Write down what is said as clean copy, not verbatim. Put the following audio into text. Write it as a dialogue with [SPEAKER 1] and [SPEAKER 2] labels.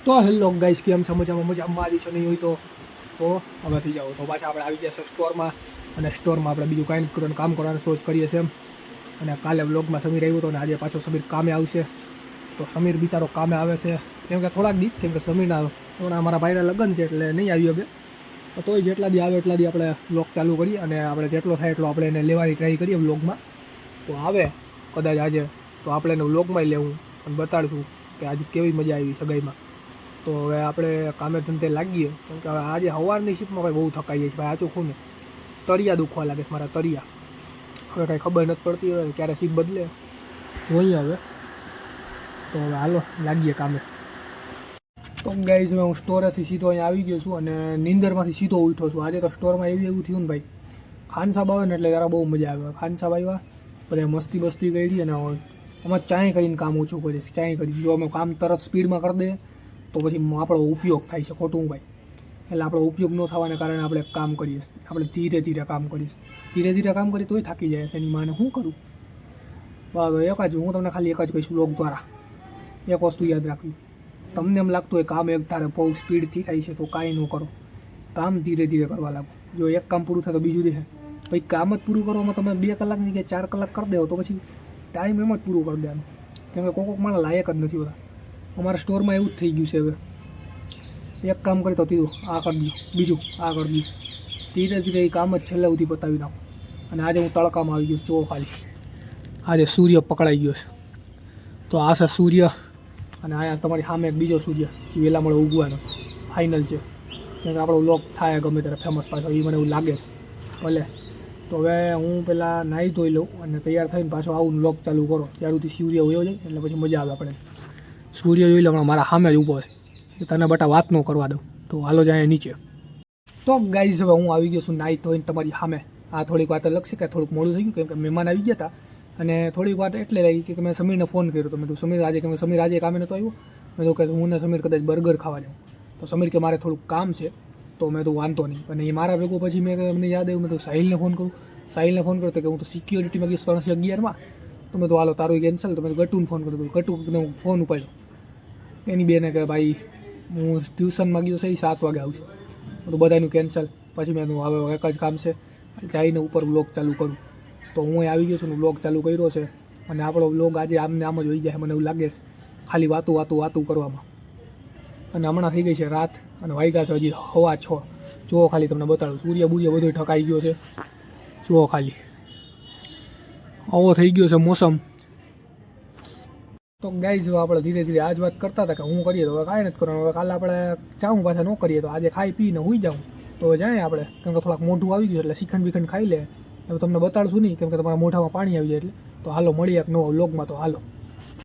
[SPEAKER 1] તો hello guys, કેમ છો? મજામાં આવી છો? નહીં હોય તો હવે થઈ જાઓ. તો પાછા આપણે આવી ગયા છે સ્ટોરમાં, અને સ્ટોરમાં આપણે બીજું કાંઈ કરવાનું કામ કરવાનું તો જ કરીએ છીએ એમ. અને કાલે વ્લોગમાં સમીર આવ્યો હતો, અને આજે પાછો સમીર કામે આવશે. તો સમીર બિચારો કામે આવે છે કેમ કે થોડાક દી, કેમ કે સમીરના થોડા અમારા ભાઈના લગ્ન છે એટલે નહીં આવી હવે. તોય જેટલા દી આવે એટલા દી આપણે વ્લોગ ચાલુ કરીએ, અને આપણે જેટલો થાય એટલો આપણે એને લેવાની ટ્રાય કરીએ વ્લોગમાં. તો આવે કદાચ આજે તો આપણે એને વ્લોગમાં લેવું અને બતાડીશું કે આજે કેવી મજા આવી સગાઈમાં. તો હવે આપણે કામે ધંધે લાગીએ, કેમ કે હવે આજે સવારની શિફ્ટમાં ભાઈ બહુ થકાઈ જાય છે ભાઈ. આચું ખૂને તરિયા દુખવા લાગે છે મારા તરિયા. હવે કાંઈ ખબર નથી પડતી, હવે ક્યારે શિફ્ટ બદલે જોઈએ હવે. તો હવે હાલો લાગીએ કામે. તો ગાઈઝ, હવે હું સ્ટોરેથી સીધો અહીંયા આવી ગયો છું, અને નીંદરમાંથી સીધો ઉઠો છું. આજે તો સ્ટોરમાં એવું થયું ને ભાઈ, ખાન સાહેબ આવે ને એટલે જરા બહુ મજા આવે. ખાન સાહેબ આવ્યા, બધા મસ્તી કરી, અને અમે ચાય કરીને કામ ઓછું કરીશ. ચાય કરી, જો અમે કામ તરત સ્પીડમાં કરી દઈએ તો પછી આપણો ઉપયોગ થાય છે ખોટું ભાઈ. એટલે આપણો ઉપયોગ ન થવાને કારણે આપણે કામ કરીએ. આપણે ધીરે ધીરે કામ કરીશ. ધીરે ધીરે કામ કરી તોય થાકી જાય છે. એની માને શું કરું? બરાબર, એક જ હું તમને ખાલી એક જ કહીશ વ્લોગ દ્વારા, એક વસ્તુ યાદ રાખવી. તમને એમ લાગતું હોય કામ એક ધારે બહુ સ્પીડથી થાય છે તો કાંઈ ન કરો. કામ ધીરે ધીરે કરવા લાગો. જો એક કામ પૂરું થાય તો બીજું દેખે. પછી કામ જ પૂરું કરવામાં તમે 2 કલાકની જગ્યાએ 4 કલાક કરી દેવો તો પછી ટાઈમ એમ જ પૂરું કરી દેવાનું. કેમ કે કોઈક માણસ લાયક જ નથી હોતા. અમારા સ્ટોરમાં એવું જ થઈ ગયું છે. હવે એક કામ કરી તો ત્રીજું આ કરી દઉં, બીજું આ કરી દઉં. ધીરે ધીરે એ કામ જ છેલ્લે સુધી પતાવી નાખું. અને આજે હું તડકામાં આવી ગયો છું. ખાલી આજે સૂર્ય પકડાઈ ગયો છે. તો આ છે સૂર્ય, અને અહીંયા તમારી સામે એક બીજો સૂર્ય જે વહેલા મળે ઉગવાનો ફાઇનલ છે. કેમ કે આપણો વ્લોગ થાય ગમે ત્યારે ફેમસ પાછો, એ મને એવું લાગે છે. ભલે તો હવે હું પહેલાં નાહી ધોઈ લઉં અને તૈયાર થઈને પાછો આવું વ્લોગ ચાલુ કરો. ત્યાર સુધી સૂર્ય વયો જાય એટલે પછી મજા આવે આપણે. સૂર્ય જોઈ લે, હમણાં મારા સામે જ ઊભો છે, તને બટા વાત ન કરવા દઉં. તો હાલો જાય નીચે. તો ગાઈઝ, હવે હું આવી ગયો છું નાહી ધોઈને તમારી સામે. આ થોડીક વાત અલગ છે કે થોડુંક મોડું થઈ ગયું, કેમ કે મહેમાન આવી ગયા હતા. અને થોડીક વાત એટલે લાગી કે મેં સમીરને ફોન કર્યો તો મેં તો સમીર આજે કામે નહોતો આવ્યો. મેં તો કે હું ને સમીર કદાચ બર્ગર ખાવા જાઉં. તો સમીર કે મારે થોડુંક કામ છે, તો મેં તો વાંધો નહીં. અને એ મારા ભેગું પછી મને યાદ આવ્યું, મેં તો સાહિલને ફોન કરું. સાહિલને ફોન કર્યો તો કે હું તો સિક્યોરિટીમાં ગઈશ 311માં. તો મેં તો હાલો તારું કેન્સલ. તો મેં તો ગટુને ફોન કર્યો. ગટુને હું ફોન ઉપાડ્યો. એની બેને કે ભાઈ હું ટ્યુશનમાં ગયો છે, 7 વાગે આવશે. તો બધાનું કેન્સલ. પછી મેં હવે એક જ કામ છે, જઈને ઉપર વ્લોગ ચાલુ કરું. તો હું આવી ગયો છું ને વ્લોગ ચાલુ કર્યો છે. અને આપણો વ્લોગ આજે આમને આમ જ હોઈ જાય મને એવું લાગે છે, ખાલી વાતું કરવામાં. અને હમણાં થઈ ગઈ છે રાત, અને વાગ્યા છે હજી 6:15. જુઓ ખાલી તમને બતાડું, સૂર્ય બધો ઠકાઈ ગયો છે. જુઓ ખાલી આવો થઈ ગયો છે મોસમ. તો ગાઈઝ, આપણે ધીરે ધીરે આજ વાત કરતા હતા કે હું કરીએ તો હવે કાંઈ નથી કરવાનું. હવે કાલે આપણે જાઉં પાછા ન કરીએ તો આજે ખાઈ પીને હોઈ જાઉં. તો હવે જાય આપણે, કેમ કે થોડાક મોઢું આવી ગયું એટલે શ્રીખંડ ખાઈ લે. હવે તમને બતાડશું નહીં, કેમ કે તમારા મોઢામાં પાણી આવી જાય એટલે. તો હાલો મળીએ એક નવો વ્લોગમાં. તો હાલો.